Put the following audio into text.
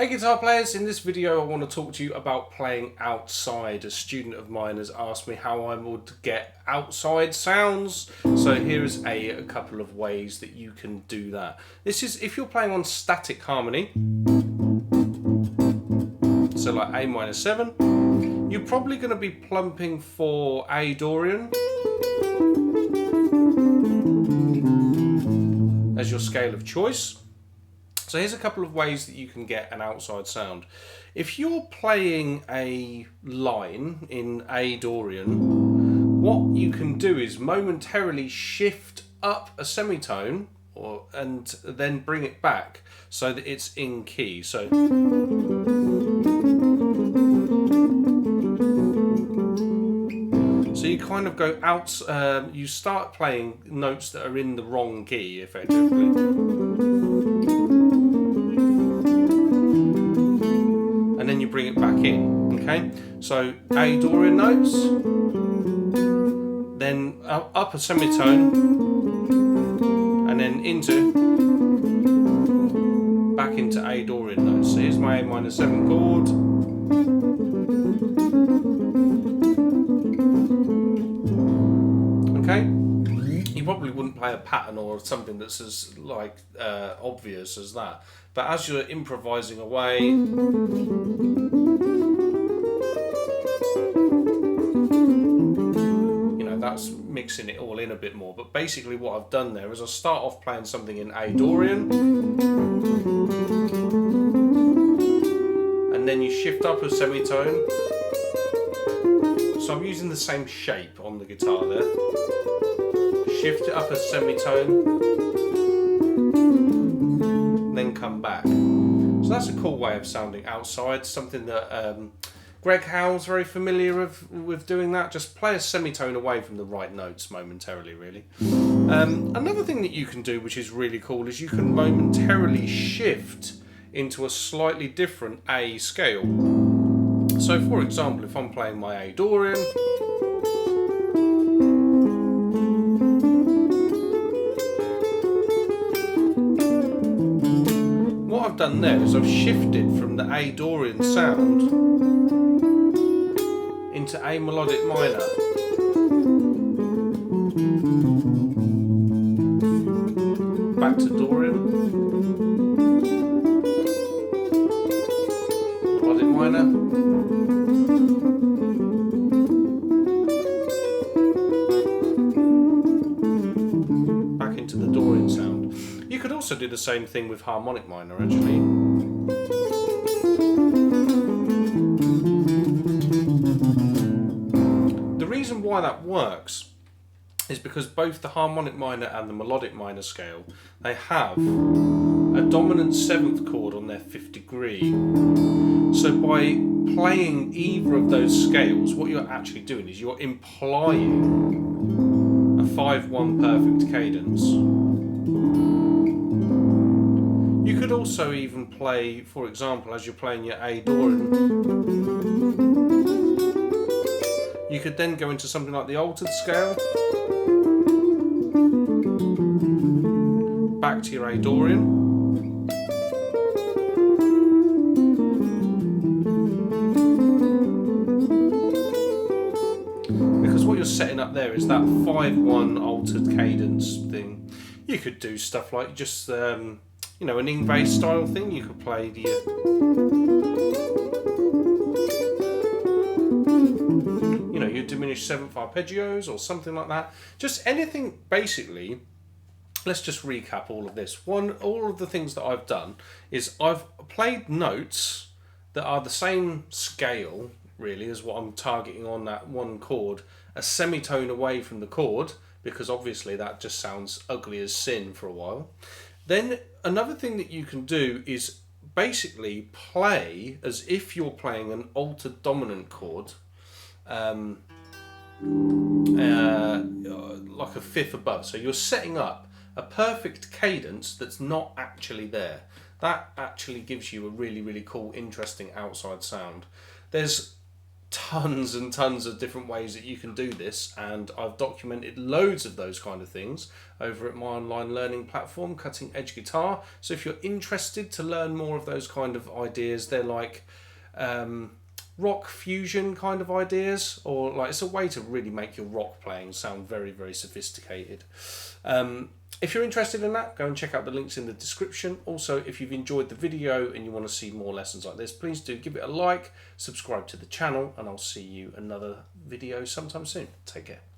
Hey guitar players, in this video I want to talk to you about playing outside. A student of mine has asked me how I would get outside sounds, so here's a couple of ways that you can do that. This is if you're playing on static harmony, so like A minor 7, you're probably going to be plumping for A Dorian as your scale of choice. So here's a couple of ways that you can get an outside sound. If you're playing a line in A Dorian, what you can do is momentarily shift up a semitone and then bring it back so that it's in key. So you kind of go out, you start playing notes that are in the wrong key effectively. And then you bring it back in, okay? So A Dorian notes, then up a semitone, and then back into A Dorian notes. So here's my A minor 7 chord. Okay? You probably wouldn't play a pattern or something that's as obvious as that. But as you're improvising away, that's mixing it all in a bit more. But basically what I've done there is I start off playing something in A Dorian, and then you shift up a semitone. So I'm using the same shape on the guitar there. Shift it up a semitone, then come back. So that's a cool way of sounding outside, something that Greg Howell's very familiar with doing that. Just play a semitone away from the right notes momentarily, really. Another thing that you can do, which is really cool, is you can momentarily shift into a slightly different A scale. So for example, if I'm playing my A Dorian, what I've done there is I've shifted from the A Dorian sound into A melodic minor. Back to Dorian. Melodic minor. Back into the Dorian sound. You could also do the same thing with harmonic minor, actually. The reason why that works is because both the harmonic minor and the melodic minor scale, they have a dominant 7th chord on their 5th degree. So by playing either of those scales, what you're actually doing is you're implying a 5-1 perfect cadence. You could also even play, for example, as you're playing your A Dorian, you could then go into something like the altered scale, back to your A Dorian, because what you're setting up there is that 5-1 altered cadence thing. You could do stuff like just an Yngwie style thing. You could play the your diminished 7th arpeggios or something like that. Just anything, basically. Let's just recap all of this. All of the things that I've done is I've played notes that are the same scale, really, as what I'm targeting on that one chord, a semitone away from the chord, because obviously that just sounds ugly as sin for a while. Then another thing that you can do is basically play as if you're playing an altered dominant chord, like a 5th above. So you're setting up a perfect cadence that's not actually there. That actually gives you a really, really cool, interesting outside sound. There's tons and tons of different ways that you can do this, and I've documented loads of those kind of things over at my online learning platform, Cutting Edge Guitar. So if you're interested to learn more of those kind of ideas, they're like rock fusion kind of ideas, or like it's a way to really make your rock playing sound very, very sophisticated. If you're interested in that, go and check out the links in the description. Also, if you've enjoyed the video and you want to see more lessons like this, please do give it a like, subscribe to the channel, and I'll see you another video sometime soon. Take care.